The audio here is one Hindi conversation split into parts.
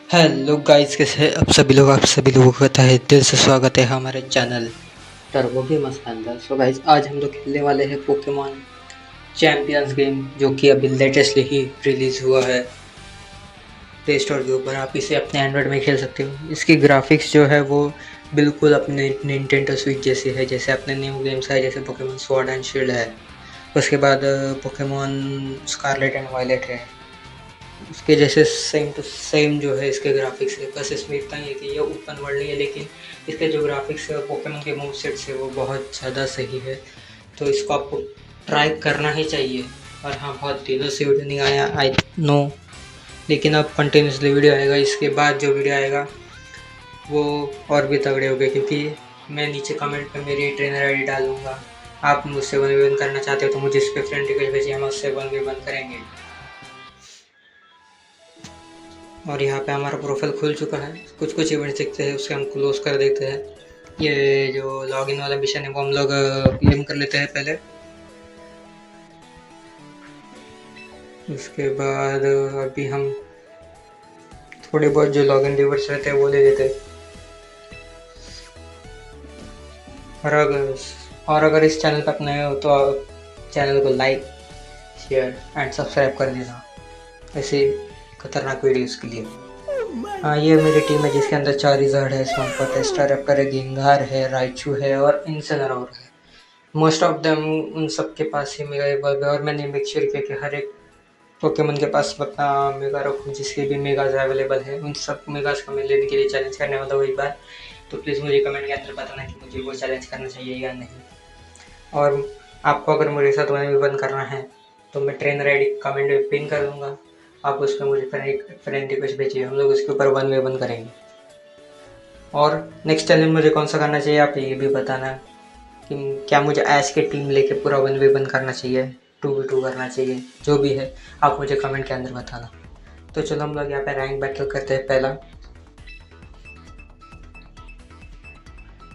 हेलो गाइस, कैसे हैं आप सभी लोगों का तहे दिल से स्वागत है हमारे चैनल टर्बो गेमर्स के अंदर। सो गाइस, आज हम लोग खेलने वाले हैं पोकेमॉन चैंपियंस गेम, जो कि अभी लेटेस्टली ही रिलीज़ हुआ है प्ले स्टोर के ऊपर। आप इसे अपने एंड्रॉयड में खेल सकते हो। इसकी ग्राफिक्स जो है वो बिल्कुल अपने निंटेंडो स्विच जैसी है। जैसे अपने न्यू गेम्स है, जैसे पोकेमॉन स्वॉर्ड एंड शील्ड है, उसके बाद पोकेमॉन स्कारलेट एंड वायलेट है, उसके जैसे सेम टू सेम जो है इसके ग्राफिक्स है। बस इसमें इतना ही है कि ये ओपन वर्ल्ड नहीं है, लेकिन इसके जो ग्राफिक्स है पोकेमॉन के मूव सेट्स है वो बहुत ज़्यादा सही है। तो इसको आपको ट्राई करना ही चाहिए। और हाँ, बहुत दिनों से वीडियो नहीं आया, आई नो, लेकिन अब कंटिन्यूसली वीडियो आएगा। इसके बाद जो वीडियो आएगा वो और भी तगड़े हो गए, क्योंकि मैं नीचे कमेंट पे मेरी ट्रेनर आईडी डाल दूँगा। आप मुझसे 1v1 करना चाहते हो तो मुझे इस पर फ्रेंड रिक्वेस्ट भेजिए, हम उससे 1v1 करेंगे। और यहाँ पे हमारा प्रोफाइल खुल चुका है। कुछ कुछ इवेंट दिखते हैं, उसके हम क्लोज कर देते हैं। ये जो लॉगिन वाला मिशन है वो हम लोग क्लेम कर लेते हैं पहले। उसके बाद अभी हम थोड़े बहुत जो लॉगिन रिवर्स रहते हैं वो ले लेते हैं। और अगर इस चैनल पर नए हो तो चैनल को लाइक, शेयर एंड सब्सक्राइब कर देना ऐसे खतरनाक वीडियोस के लिए। हाँ, ये मेरी टीम है जिसके अंदर चारिज़ार्ड है, स्वाम्पट है, स्टारएप्टर है, गिंगार है, राइचू है और इनसेनरोर है। मोस्ट ऑफ देम उन सब के पास ही मेगा इवॉल्व है, और मैंने मेक श्योर किया कि हर एक पोकेमॉन के पास अपना मेगा रखूँ। जिसके भी मेगाज अवेलेबल है उन सब मेगाज को मैं लेने के लिए चैलेंज करने वाला हूँ एक बार। तो प्लीज़ मुझे कमेंट के अंदर बताना कि मुझे वो चैलेंज करना चाहिए या नहीं। और आपको अगर मेरे साथ 1v1 करना है तो मैं ट्रेनर आईडी कमेंट में पिन कर दूँगा। आप उसमें मुझे फ्रेंड रिक्वेस्ट भेजिए, हम लोग उसके ऊपर 1v1 करेंगे। और नेक्स्ट चैलेंज मुझे कौन सा करना चाहिए आप ये भी बताना, कि क्या मुझे ऐश की टीम लेके पूरा 1v1 करना चाहिए, 2v2 करना चाहिए, जो भी है आप मुझे कमेंट के अंदर बताना। तो चलो हम लोग यहाँ पे रैंक बैटल करते हैं पहला।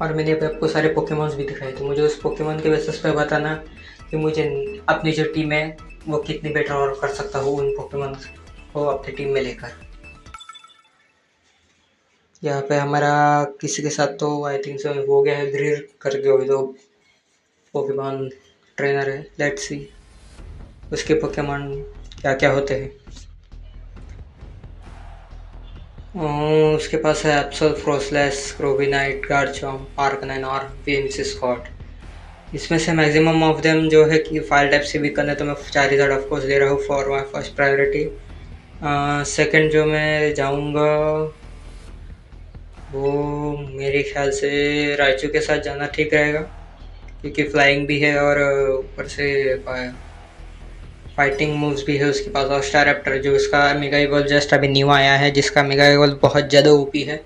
और मैंने यहाँ पे आपको सारे पोकेमॉन्स भी दिखाए, तो मुझे उस पोकेमॉन के बेसिस पे बताना कि मुझे अपनी जो टीम है वो कितनी बेटर और कर सकता हूँ उन पोकेमॉन को अपनी टीम में लेकर। यहाँ पे हमारा किसी के साथ तो आई थिंक सो हो गया है, ग्रीर करके हो तो पोकेमॉन ट्रेनर है। लेट्स सी उसके पोकेमॉन क्या क्या होते हैं। उसके पास है एप्सल, फ्रोसलेस, क्रोबिनाइट, गार्चम्प, आर्कनाइन और विमसिस्कॉट। इसमें से मैक्सिमम ऑफ देम जो है कि फायर टाइप से वीकन है, तो मैं चारिज़ार्ड ऑफ कोर्स ले रहा हूँ for my first priority. Second जो मैं जाऊँगा वो मेरे ख्याल से राइचू के साथ जाना ठीक रहेगा, क्योंकि फ्लाइंग भी है और ऊपर से फाइटिंग मूव्स भी है उसके पास। और स्टारएप्टर जो इसका मेगा इवॉल्व जस्ट अभी न्यू आया है, जिसका मेगा इवॉल्व बहुत ज़्यादा ओपी है।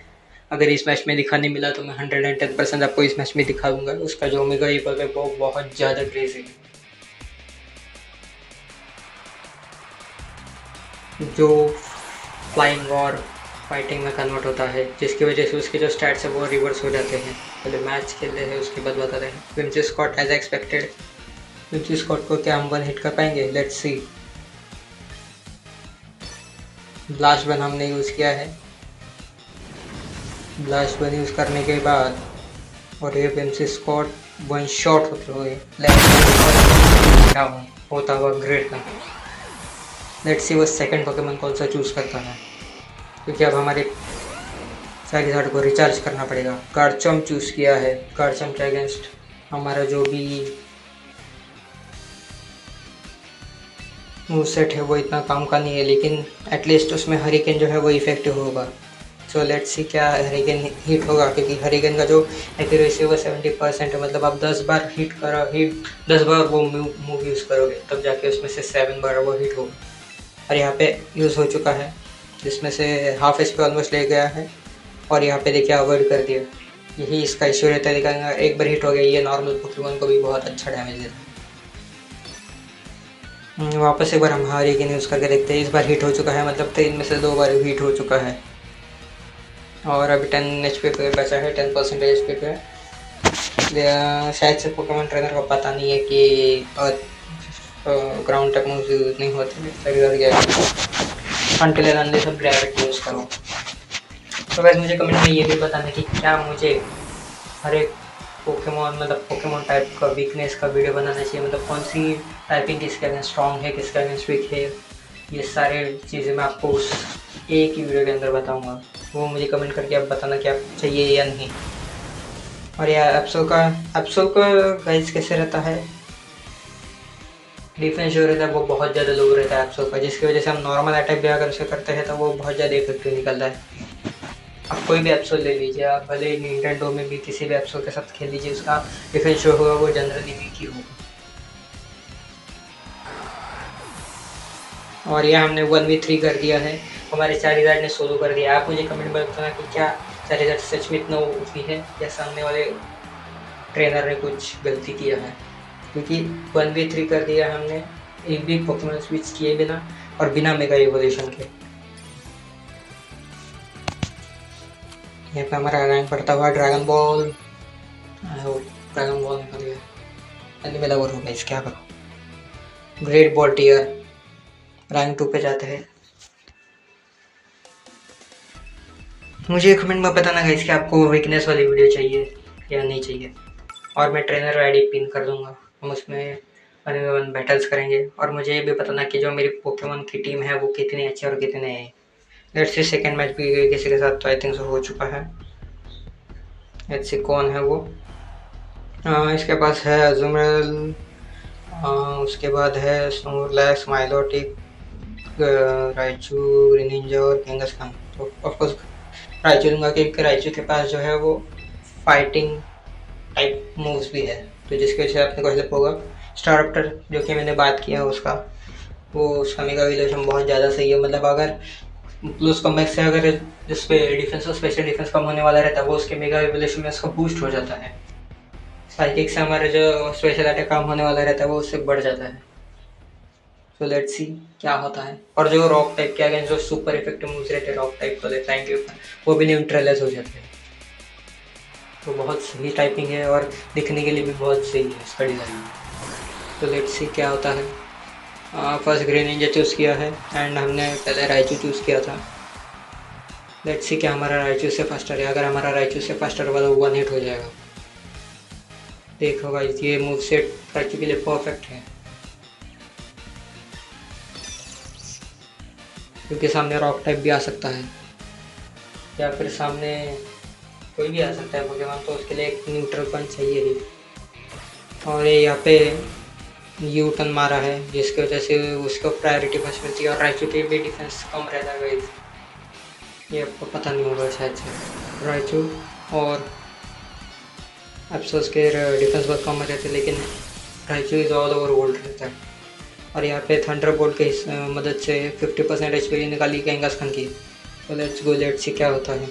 अगर इस मैच में दिखाने मिला तो मैं 110% आपको इस मैच में दिखा दूंगा। उसका जो मेगा इवॉल्व है वो बहुत ज़्यादा क्रेजी है, जो फ्लाइंग और फाइटिंग में कन्वर्ट होता है, जिसकी वजह से उसके जो स्टैट्स है वो रिवर्स हो जाते हैं। पहले मैच खेल रहे हैं उसके बाद बताते हैं। विमसिस्कॉट एज एक्सपेक्टेड, विमसिस्कॉट को क्या हम वन हिट कर पाएंगे? Let's see. ब्लास्ट बन हमने यूज़ किया है। ब्लास्ट बन यूज़ करने के बाद और ये विमसिस्कॉट वन शॉट होते हुए डाउन होता हुआ ग्रेट था। लेट्स सी वो सेकंड पोकेमॉन कौन सा चूज़ करता है, क्योंकि अब हमारे चारिज़ार्ड को रिचार्ज करना पड़ेगा। गार्चम्प चूज़ किया है। गार्चम्प के अगेंस्ट हमारा जो भी मूव सेट है वो इतना काम का नहीं है, लेकिन एटलीस्ट उसमें हरिकेन जो है वो इफेक्टिव होगा। सो लेट्स सी क्या हरिकेन हिट होगा, क्योंकि हरिकेन का जो एक्यूरेसी है वो 70% है। मतलब आप 10 बार 10 बार वो मूव यूज़ करोगे तब जाके उसमें से 7 बार वो हिट होगा। और यहाँ पे यूज़ हो चुका है, जिसमें से हाफ एच पी ऑलमोस्ट ले गया है। और यहाँ पे देखिए अवॉइड कर दिया। यही इसका इश्यू रहता है, दिखाएंगा एक बार हिट हो गया। ये नॉर्मल पोकेमॉन को भी बहुत अच्छा डैमेज देता है। वापस एक बार हम हरिकेन यूज़ करके देखते हैं। इस बार हिट हो चुका है, मतलब 3 में से 2 बार हिट हो चुका है। और अभी 10 HP पे बचा है, 10% HP पे। शायद से पोकेमॉन ट्रेनर को पता नहीं है कि ग्राउंड तक मूव यूज नहीं होते। अनटिल एंड अनलेस आप ग्रेविटी यूज़ करो। तो वैसे मुझे कमेंट में ये भी बताना कि क्या मुझे हर एक पोकेमॉन मतलब पोकेमॉन टाइप का वीकनेस का वीडियो बनाना चाहिए, मतलब कौन सी टाइपिंग किसके अगेंस्ट स्ट्रॉन्ग है, किसके अगेंस्ट वीक है। ये सारे चीज़ें मैं आपको उस एक ही वीडियो के अंदर बताऊंगा। वो मुझे कमेंट करके आप बताना कि आप चाहिए या नहीं। और यह एप्सोल का गाइस कैसे रहता है, डिफेंस जो रहता है वो बहुत ज़्यादा लो रहता है एप्सोल का, जिसकी वजह से हम नॉर्मल अटैक भी अगर उसे करते हैं तो वो बहुत ज़्यादा इफेक्टिव निकलता है। आप कोई भी एप्सोल ले लीजिए, आप भले ही निंटेंडो में भी किसी भी एप्सोल के साथ खेल लीजिए, उसका डिफेंस जो होगा वो जनरली वीक ही होगा। और यह हमने 1v3 कर दिया है, हमारे चारिदार ने सोलो कर दिया। आप मुझे कमेंट में बताना कि क्या चारिदार सच में इतना ओपी है या सामने वाले ट्रेनर ने कुछ गलती किया है, क्योंकि 1v3 कर दिया हमने एक भी पोकेमॉन स्विच किए बिना और बिना मेगा इवोल्यूशन के। यहाँ पे हमारा रैंक बढ़ता हुआ ड्रैगन बॉल, ड्रैगन बॉल निकल गया, एनिमल ओवर हो गया, इस क्या करो। ग्रेट बॉल टीयर रैंक 2 पे जाते हैं। मुझे कमेंट में बताना गाइस कि आपको वीकनेस वाली वीडियो चाहिए या नहीं चाहिए, और मैं ट्रेनर आईडी पिन कर दूंगा, हम उसमें 1v1 बैटल्स करेंगे। और मुझे ये भी बताना कि जो मेरी पोकेमॉन की टीम है वो कितनी अच्छी और कितने है। लेट्स सी सेकंड मैच भी किसी के साथ तो आई थिंक सो हो चुका है। लेट्स सी कौन है वो। इसके पास है अजुमरल, उसके बाद है स्नोरलैक्स, माइलोटिक, राइचू, ग्रीनिंजा और किंगस खान। तो ऑफकोर्स राइचू लूँगा क्योंकि राइचू के पास जो है वो फाइटिंग टाइप मूव्स भी है, तो जिसकी वजह से आपने को हेल्प होगा। स्टारप्टर जो कि मैंने बात किया उसका, वो उसका मेगा इवोल्यूशन बहुत ज़्यादा सही है, मतलब अगर प्लस कॉम्बैक से अगर जिस पे डिफेंस और स्पेशल डिफेंस कम होने वाला रहता है वो उसके मेगा इवोल्यूशन में उसका बूस्ट हो जाता है। साइकिक से हमारा जो स्पेशल अटैक कम होने वाला रहता है वो उससे बढ़ जाता है। तो लेट्स सी क्या होता है। और जो रॉक टाइप के अगेंस्ट जो सुपर इफेक्टिव मूव्स रहते हैं रॉक टाइप वाले फ्लाइंग के ऊपर, वो भी न्यूट्रलाइज हो जाते हैं। तो बहुत सही टाइपिंग है और दिखने के लिए भी बहुत सही है इसका डिज़ाइन। तो लेट्स सी क्या होता है। फर्स्ट ग्रेनिंजा चूज़ किया है एंड हमने पहले राइचू चूज़ किया था। लेट्स सी क्या हमारा राइचू से फास्टर है। अगर हमारा राइचू से फास्टर वाला 1 हिट हो जाएगा। देखो गाइस ये मूव सेट राइचू के लिए परफेक्ट है, क्योंकि सामने रॉक टाइप भी आ सकता है या फिर सामने कोई भी आ सकता है पोकेमॉन, तो उसके लिए एक न्यूट्रल पंच चाहिए ही। और ये यहाँ पे यू टर्न मारा है जिसकी वजह से उसको प्रायोरिटी फर्स्ट मिलती है, और राइचू के भी डिफेंस कम रहता है गाइस, ये आपको पता नहीं होगा शायद से। राइचू और अफसोस के डिफेंस बहुत कम रहते हैं, लेकिन Raichu is all over world रहता है। और यहाँ पे थंडर बोल्ट की मदद से 50% HP निकाली गेंगास खान की। तो लेट्स गो, लेट्स सी क्या होता है।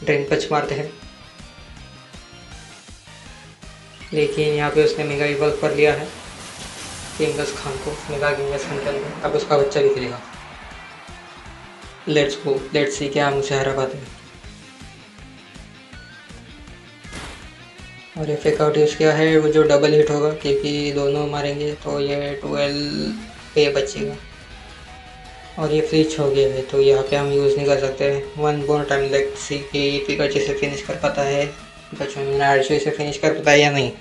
ड्रेन पंच मारते हैं, लेकिन यहाँ पे उसने मेगा इवॉल्व कर लिया है गेंगस खान को, मेगा गेंगस खान के अंदर। अब उसका बच्चा भी खेलेगा। लेट्स गो, लेट्स सी क्या हम उसे हरा पाते हैं। और ये फेक आउट यूज़ किया है, वो जो डबल हिट होगा क्योंकि दोनों मारेंगे तो ये 12 पे बचेगा। और ये फ्लिच हो गया है तो यहाँ पे हम यूज़ नहीं कर सकते। One more time let's see कि पिकाचू से फिनिश कर पाता है, पिकाचू नार्चू से फिनिश कर पाता है या नहीं।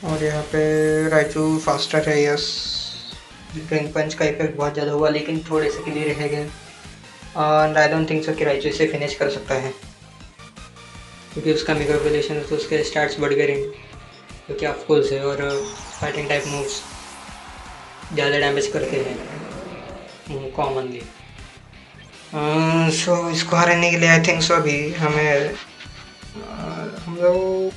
और यहाँ पे राइचू फास्टर है, यस। ड्रिंक पंच का इफेक्ट बहुत ज़्यादा हुआ लेकिन थोड़े से के लिए रह गए, और आई डोंट थिंक सो कि राइचू इसे फिनिश कर सकता है, क्योंकि उसका मेगा इवोल्यूशन है तो उसके स्टार्ट्स बढ़ गए रहेंगे, क्योंकि ऑफ कोर्स है और फाइटिंग टाइप मूव्स ज़्यादा डैमेज करते हैं कॉमनली। सो इसको हराने के लिए आई थिंक सो अभी हमें हम लोग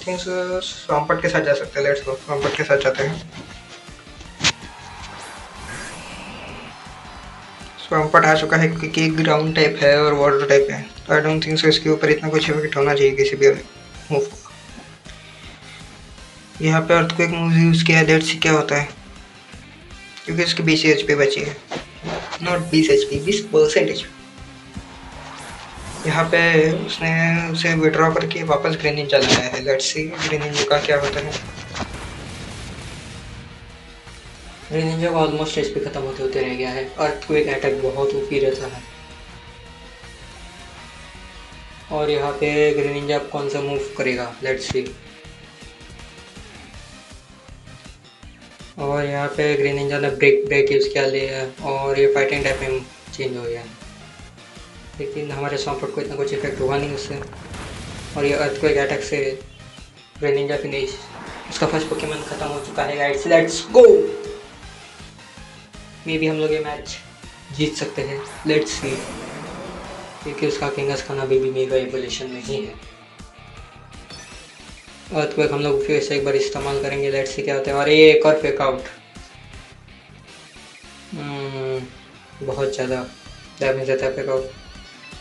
थिंक स्वाम्पट के साथ जा सकते हैं। लेट्स गो, स्वाम्पट के साथ जाते हैं। स्वाम्पट आ चुका है क्योंकि ग्राउंड टाइप है और वाटर टाइप है, तो आई डोंट थिंक सो इसके ऊपर इतना कुछ इफेक्ट होना चाहिए किसी भी मूव को। यहाँ पे अर्थक्वेक मूव यूज़ किया, लेट्स सी क्या होता है, क्योंकि इसकी 20 HP बची है, नॉट 20 HP, 20% HP। यहाँ पे उसने उसे विड्रॉ करके वापस ग्रीन निंजा लगाया है। लेट्स सी ग्रीन निंजा का क्या होता है। ग्रीन निंजा का ऑलमोस्ट एचपी खत्म होते होते रह गया है। अर्थक्वेक अटैक बहुत ऊपी रहता है। और यहाँ पे ग्रीन निंजा कौन सा मूव करेगा, लेट्स सी। और यहाँ पे ग्रीन निंजा ने ब्रेक यूज़ किया लिया और ये फाइटिंग टाइप में चेंज हो गया, लेकिन हमारे सॉफ्ट को इतना कुछ इफेक्ट हुआ नहीं उससे। और ये अर्थक्वेक अटैक से ग्रीन निंजा फिनिश, उसका फर्स्ट पोकेमॉन खत्म हो चुका है गाइस। लेट्स गो, मे भी हम लोग ये मैच जीत सकते हैं, लेट्स सी, क्योंकि उसका किंगस खाना अभी भी मेगा एवोल्यूशन में ही है। अर्थक्वेक हम लोग फिर से एक बार इस्तेमाल करेंगे, लेट्स सी क्या होता है। और ये एक और फेक आउट, बहुत ज़्यादा डैमेज देता है फेक आउट।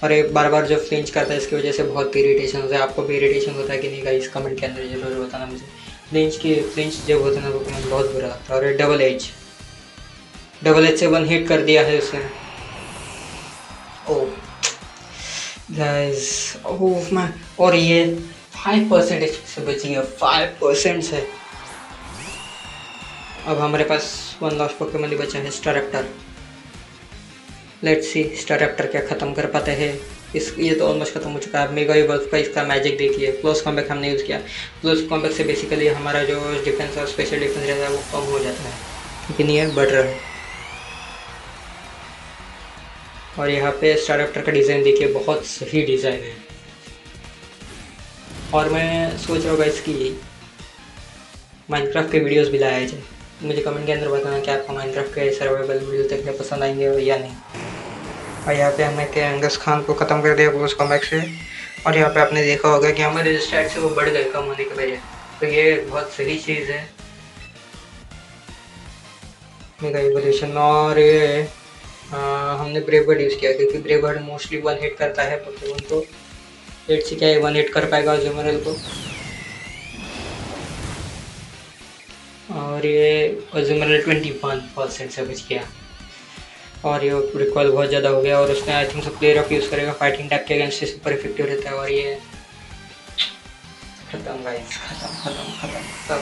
और ये बार बार जो फ्लिंच करता है इसकी वजह से बहुत इरीटेशन होता है। आपको भी इरीटेशन होता है कि नहीं गाइस, कमेंट के अंदर जरूर बताना मुझे। फ्लिंच जब होता है ना वो बहुत बुरा लगता है। और ये डबल एज से वन हिट कर दिया है उसने। ओह गाइस, ओह मैं, और ये 5% से बच गया, 5% से। अब हमारे पास वन लास्ट पोकेमॉन ही बचा है, स्टारप्टर। लेट्स सी स्टारप्टर क्या ख़त्म कर पाते हैं इस। ये तो ऑलमोस्ट खत्म हो चुका है। मेगा इवॉल्व का इसका मैजिक देखिए, क्लोज कॉम्बैक हमने यूज़ किया। क्लोज कॉम्बैक से बेसिकली हमारा जो डिफेंस और स्पेशल डिफेंस रहता है वो कम हो जाता है, लेकिन ये बढ़ रहा है। और यहाँ पे स्टारप्टर का डिज़ाइन देखिए, बहुत सही डिज़ाइन है। और मैं सोच रहा हूँ गाइस कि माइनक्राफ्ट के वीडियोस भी लाया जाए। मुझे कमेंट के अंदर बताना कि आपको माइनक्राफ्ट के सर्वाइवल वीडियो देखने पसंद आएंगे या नहीं। और यहाँ पे हमने केंगस खान को ख़त्म कर दिया क्लोज कॉम्बैक से। और यहाँ पे आपने देखा होगा कि हमारे जो स्टैट्स है वो बढ़ गए कम होने की वजह, तो ये बहुत सही चीज़ है मेगा इवोल्यूशन में। और ये हमने ब्रेवबर्ड यूज़ किया, क्योंकि ब्रेवबर्ड मोस्टली वन हिट करता है पोकेमॉन को। लेट्स सी क्या ये वन हिट कर पाएगा अज़ुमरेल को। और ये अज़ुमरेल 21% से बच गया। और ये रिकॉल बहुत ज़्यादा हो गया। और उसने I think player of use करेगा, फाइटिंग टाइप के अगेंस्ट सुपर इफेक्टिव रहता है। और ये खत्म गाइस, खत्म।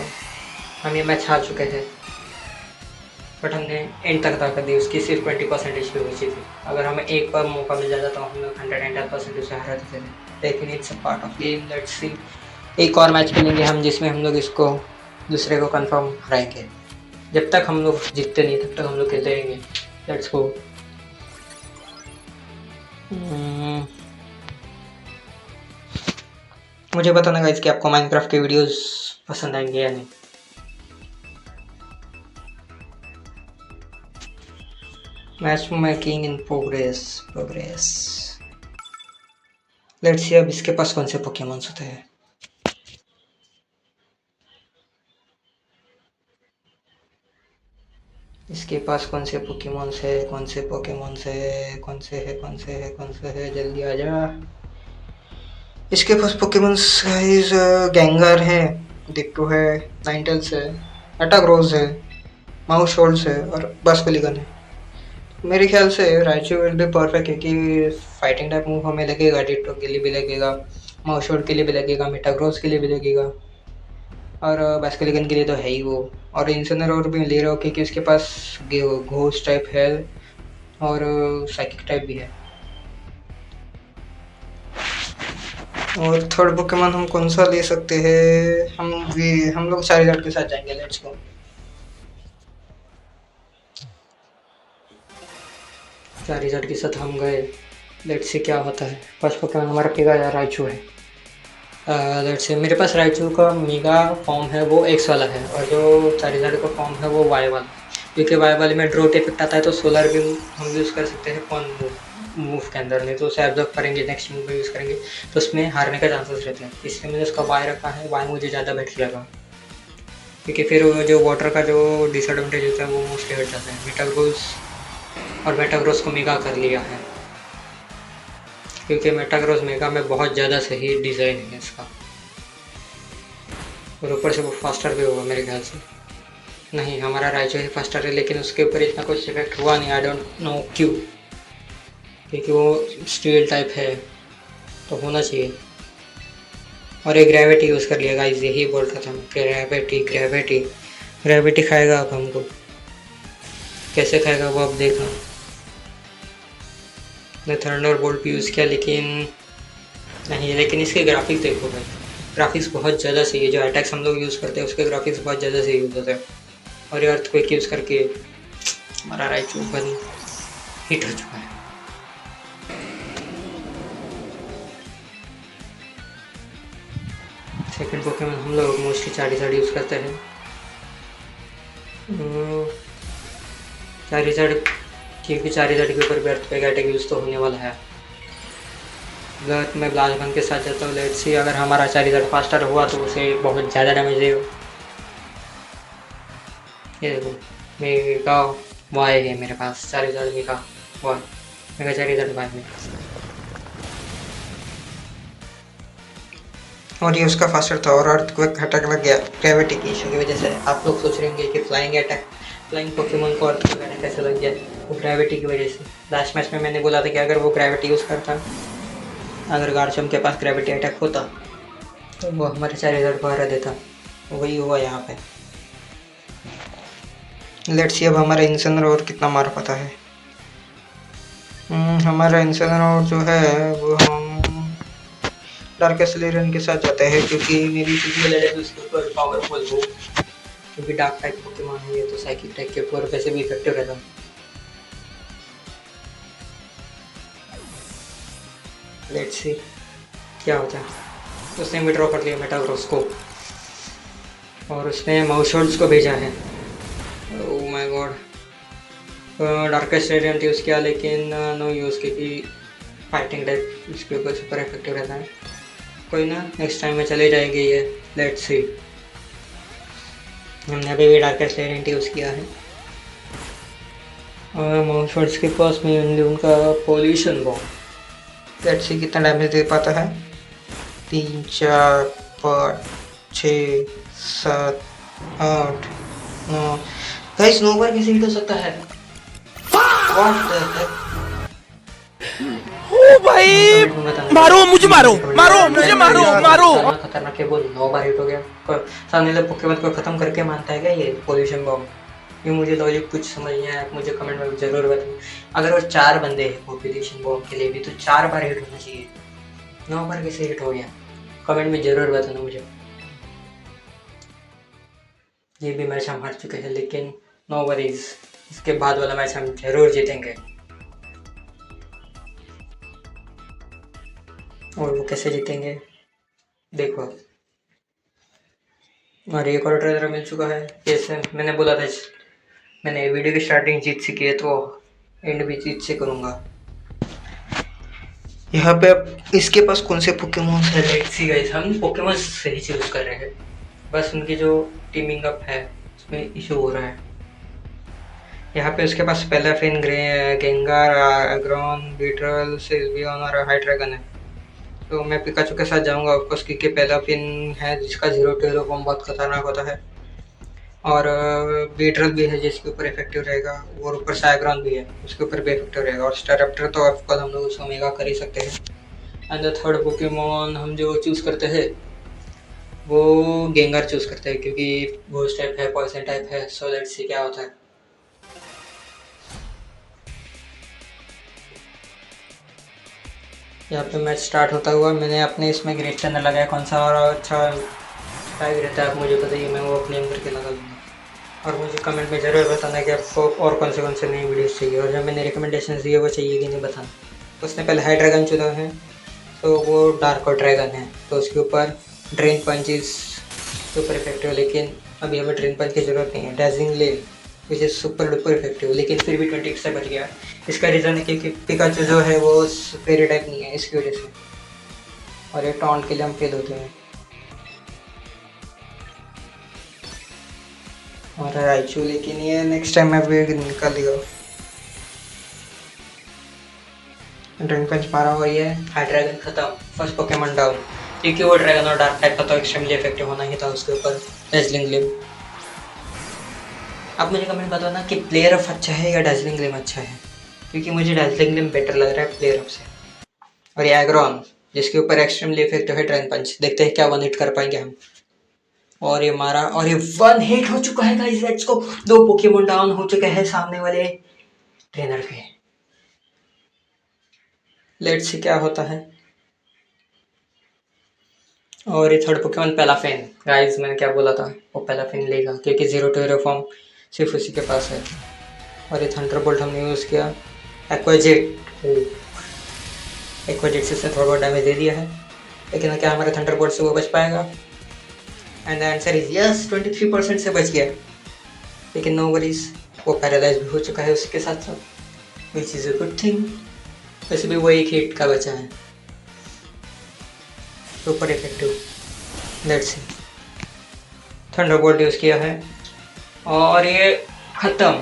हम ये मैच हार चुके थे, बट हमने एंड तक ताकत दी। उसकी सिर्फ 20% एच पी बची थी। अगर हमें एक बार मौका मिल जाता तो हम लोग 110% उसे हराते थे, लेकिन it's a part of game. Let's see, एक और मैच खेलेंगे हम जिसमें हम लोग इसको दूसरे को कंफर्म हराएंगे। जब तक हम लोग जीतते नहीं तब तक हम लोग खेलते रहेंगे। Let's go. मुझे बताना गाइस कि आपको माइनक्राफ्ट के वीडियोस पसंद आएंगे या नहीं। Match making in progress. Let's see अब इसके पास कौन से पोकेमॉन्स होते हैं। इसके पास कौन से पोकेमॉन्स है, कौन से है, जल्दी आ जा। इसके पास पोकेमॉन्स गाइस गैंगर है, डिक्टो है, नाइनटेल्स है, मेटाग्रोस है, माउसहोल्ड्स है और बास्कुलिगन है। मेरे ख्याल से राइचू विल बी परफेक्ट, क्योंकि फाइटिंग टाइप मूव हमें लगेगा, डिक्टो के लिए भी लगेगा, माउसहोल्ड के लिए भी लगेगा, मेटाग्रोस के लिए भी लगेगा, और बास्कुलिगन के लिए तो है ही वो। और इनसेनर भी ले रहा हो क्योंकि उसके पास घोस्ट टाइप है और साइकिक टाइप भी है। और थर्ड पोकेमॉन हम कौन सा ले सकते हैं। हम लोग चारिज़ार्ड के साथ जाएंगे, लेट्स गो। चारिज़ार्ड के साथ हम गए, लेट्स से क्या होता है। फर्स्ट पोकेमॉन हमारा पेगा या राइचू है। लेट्स से मेरे पास राइचू का मेगा फॉर्म है वो एक्स वाला है, और जो चारिज़ार्ड का फॉर्म है वो वाई वाला। क्योंकि वाई वाले में ड्रोट इफेक्ट आता है तो सोलर बीम हम यूज़ कर सकते हैं कौन मूव के अंदर, नहीं तो उसे एब्जॉर्ब करेंगे, नेक्स्ट मूव में यूज़ करेंगे तो उसमें हारने का चांसेस रहते हैं। इसलिए मैंने उसका वाई रखा है। वाई मुझे ज़्यादा बेटर लगा, क्योंकि फिर जो वाटर का जो डिसएडवांटेज होता है वो मोस्टली हट जाता है। मेटाग्रोस को मेगा कर लिया है, क्योंकि मेटाग्रोस मेगा में बहुत ज़्यादा सही डिज़ाइन है इसका, और ऊपर से वो फास्टर भी होगा मेरे ख्याल से। नहीं, हमारा राइचो ही फास्टर है, लेकिन उसके ऊपर इतना कुछ इफेक्ट हुआ नहीं, आई डोंट नो क्यों, क्योंकि वो स्टील टाइप है। तो होना चाहिए। और ये ग्रेविटी यूज़ कर लिया गाइस, यही बोल रहा था मैं, ग्रेविटी ग्रेविटी ग्रेविटी खाएगा अब हमको। कैसे खाएगा वो अब देखना। मैं थंडर बोल्ट भी यूज़ किया लेकिन नहीं, लेकिन इसके ग्राफिक्स देखो भाई, ग्राफिक्स बहुत ज़्यादा सही है। जो अटैक्स हम लोग यूज़ करते हैं उसके ग्राफिक्स बहुत ज़्यादा सही होते हैं। और ये अर्थक्वेक यूज़ करके हमारा राइचू बन हिट हो चुका है। सेकंड पोकेमॉन हम लोग मोस्टली चारीजर्ड यूज़ करते हैं। चारीजर्ड, क्योंकि चारीजर्ड के ऊपर भी अर्थक्वेक अटैक यूज़ तो होने वाला है। अगर मैं ब्लास्ट के साथ जाता हूँ, लेट्स सी अगर हमारा चारीजर्ड फास्टर हुआ तो उसे बहुत ज़्यादा डैमेज देगा। ये देखो मेगा वाई है मेरे पास, चारीजर्ड मेगा वाई, मेगा चारीजर्ड वाई में। और ये उसका फास्टर था और अर्थक्वेक अटैक लग गया ग्रेविटी की इशू की वजह से। आप लोग सोच रहे होंगे कि फ्लाइंग पोकेमॉन को अर्थक्वेक अटैक कैसे लग गया, वो ग्रेविटी की वजह से। लास्ट मैच में मैंने बोला था कि अगर वो ग्रेविटी यूज़ करता, अगर गार्चम के पास ग्रेविटी अटैक होता तो वो हमारे चारीजर्ड को हरा देता। वही हुआ यहाँ पे। लेट्स सी अब हमारा इंसेनरोर कितना मार पाता है। हमारा इंसेनरोर जो है वो हम डार्केस्ट लेरेन के साथ जाते हैं, क्योंकि मेरी फिजिकल अटैक उसके ऊपर पावरफुल हो, क्योंकि डार्क टाइप पोकेमॉन है ये, तो साइकिक टाइप के ऊपर वैसे भी इफेक्टिव रहता। लेट्स सी क्या होता है। उसने विड्रॉ कर लिया मेटाग्रोस को और उसने माउशोल्ड्स को भेजा है। Oh my God, darkest radiant use किया लेकिन नो यूज़, क्योंकि फाइटिंग टाइप इसके ऊपर सुपर इफेक्टिव रहता है। कोई ना, नेक्स्ट टाइम में चले जाएगी ये। लेट्स सी, हमने अभी भी डार्केस्ट रेडियंट यूज़ किया है। और माउशोल्ड्स के पास में ओनली उनका पोल्यूशन बॉम्ब। लेट्स सी कितना डैमेज दे पाता है। 3 4 5 6 7 8 9। गाइस 9 बार कैसे हिट हो सकता है? What the heck? ओ भाई, मारो मुझे, मारो मारो मुझे, मारो मारो। खतरनाक है वो, 9 बार हिट हो गया। सामने वाले पोकेमॉन को खत्म करके मानता है क्या ये पोल्यूशन बॉम्ब? ये मुझे लॉजिक कुछ समझ नहीं आया, मुझे कमेंट में जरूर बताओ। अगर वो 4 बंदे हैं पोल्यूशन बॉम्ब के लिए भी तो 4 बार हिट होना चाहिए, 9 बार कैसे हिट हो गया? कमेंट में जरूर बताना मुझे। ये भी मैच हम हार चुके हैं, लेकिन नो वरीज, इसके बाद वाला मैच हम जरूर जीतेंगे। और वो कैसे जीतेंगे देखो। और एक और ट्रेलर मिल चुका है, जैसे मैंने बोला था, मैंने वीडियो की स्टार्टिंग जीत से की है तो एंड भी जीत से करूँगा। यहाँ पे अब इसके पास कौन से पोकेमॉन है? लेट्स सी गाइस, हम पोकेमॉन सही चूज कर रहे हैं, बस उनकी जो टीमिंग अप है उसमें इशू हो रहा है। यहाँ पे उसके पास पेलाफिन, गेंगार, एग्रॉन, बीटल, सिल्वियन और हाइड्रैगन है। तो मैं पिकाचू के साथ जाऊंगा ऑफकोर्स, क्योंकि पेलाफिन है जिसका 0-2 फॉर्म बहुत खतरनाक होता है, और बीटल भी है जिसके ऊपर इफेक्टिव रहेगा, और ऊपर से एग्रॉन भी है उसके ऊपर भी इफेक्टिव रहेगा, और स्टारप्टर तो ऑफकोर्स हम लोग उसको मेगा कर ही सकते हैं। एंड द थर्ड पोकेमॉन हम जो चूज़ करते हैं वो गेंगार चूज़ करते हैं, क्योंकि घोस्ट टाइप है, पॉइजन टाइप है। सो लेट्स सी क्या होता है। यहाँ पे मैच स्टार्ट होता हुआ मैंने अपने इसमें ग्रेट चैनल लगाया, कौन सा और अच्छा टाइप रहता है आप मुझे बताइए, मैं वो क्लेम करके लगा दूँगा। और मुझे कमेंट में ज़रूर बताना कि आपको और कौन से नई वीडियोस चाहिए, और जो मैंने रिकमेंडेशन दिए वो चाहिए कि नहीं बताना। उसने पहले हाई ड्रैगन चुना है, तो वो डार्क और ड्रैगन है, तो उसके ऊपर drain punch is super effective, लेकिन अभी हमें ड्रेन पंच की ज़रूरत नहीं है। डैजिंग ले which is super duper effective, लेकिन फिर भी 20 से बच गया। इसका रीज़न है क्योंकि पिकाचू जो है वो फेरी टाइप नहीं है, इसकी वजह से, और ये टॉन्ट के लिए हम फेल होते हैं। और राइचू, लेकिन ये नेक्स्ट टाइम मैं भी निकाल देगा। ड्रेन पंच मारा हुआ है, हाई ड्रैगन खत्म, फर्स्ट पोकेमॉन डाउन, क्योंकि वो ड्रैगन और डार्क टाइप का तो एक्सट्रीमली इफेक्टिव होना ही था उसके ऊपर। डैजलिंग लिम, आप मुझे कमेंट बताना कि प्लेयर ऑफ अच्छा है या डैजलिंग ग्लिम अच्छा है, क्योंकि मुझे डैजलिंग ग्लिम बेटर लग रहा है प्लेयर ऑफ से। और ये एग्रॉन, जिसके ऊपर एक्सट्रीमली इफेक्टिव है ड्रैगन पंच। देखते हैं क्या वन हिट कर पाएंगे हम। और ये मारा और ये वन हिट हो चुका है guys, let's go. 2 Pokemon down हो चुके हैं सामने वाले ट्रेनर पे। लेट्स सी क्या होता है। और ये थर्ड पोकेमोन पेलाफेन। गाइस मैंने क्या बोला था, वो पेलाफेन लेगा क्योंकि 0 to हीरो फॉर्म सिर्फ उसी के पास है। और ये थंडरबोल्ट हमने यूज़ किया। एक्वाजेट से उसने थोड़ा बहुत डैमेज दे दिया है, लेकिन क्या हमारे थंडरबोल्ट से वो बच पाएगा? And the answer is yes, 23% से बच गया। लेकिन नो वरीज, वो पैरालाइज भी हो चुका है उसके साथ साथ, which is a good thing. वैसे भी वो एक हिट का बचा है, super effective. Let's see, Thunderbolt use किया है और ये ख़त्म।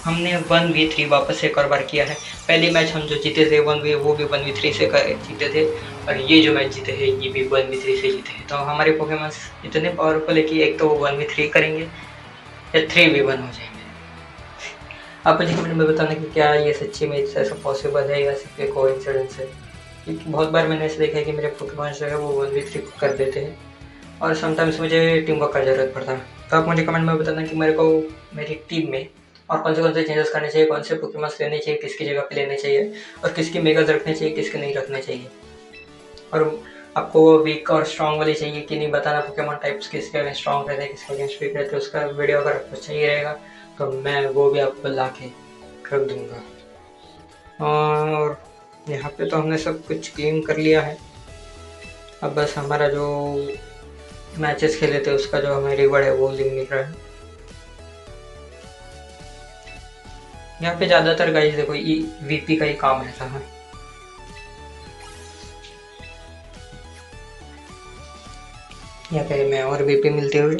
हमने 1v3 वापस एक और बार किया है। पहले मैच हम जो जीते थे 1v, वो भी 1v3 से जीते थे, और ये जो मैच जीते हैं ये भी 1v3 से जीते हैं। तो हमारे पोकेमॉन्स इतने पावरफुल है कि एक तो वो 1v3 करेंगे या 3v1 हो जाएंगे। आप मुझे कमेंट में बताना कि क्या ये सच्ची में ऐसा पॉसिबल है या सिर्फ एक कोइंसिडेंस है, क्योंकि बहुत बार मैंने ऐसा देखा है कि मेरे पोकेमॉन्स जो है वो 1v3 कर देते हैं और समटाइम्स मुझे टीम वर्क का ज़रूरत पड़ता है। तो आप मुझे कमेंट में बताना कि मेरे को मेरी टीम में और कौन से चेंजेस करने चाहिए, कौन से पोकेमॉन्स लेने चाहिए, किसकी जगह पे लेने चाहिए, और किसकी मेगास रखने चाहिए, किसके नहीं रखने चाहिए। और आपको वो वीक और स्ट्रॉन्ग वाली चाहिए कि नहीं, बताना पोकेमॉन टाइप्स किसके अगेंस्ट स्ट्रॉन्ग रहते हैं, किसके अगेंस्ट वीक रहते हैं। उसका वीडियो अगर आपको चाहिए रहेगा तो मैं वो भी आपको ला के रख दूँगा। और यहाँ पे तो हमने सब कुछ गेम कर लिया है। अब बस हमारा जो मैचेस खेले थे उसका जो हमें रिवॉर्ड है वो लिंक मिल रहा है। यहाँ पे ज़्यादातर गाइस देखो वीपी का ही काम रहता है। यहाँ पे मैं और वीपी मिलते हुए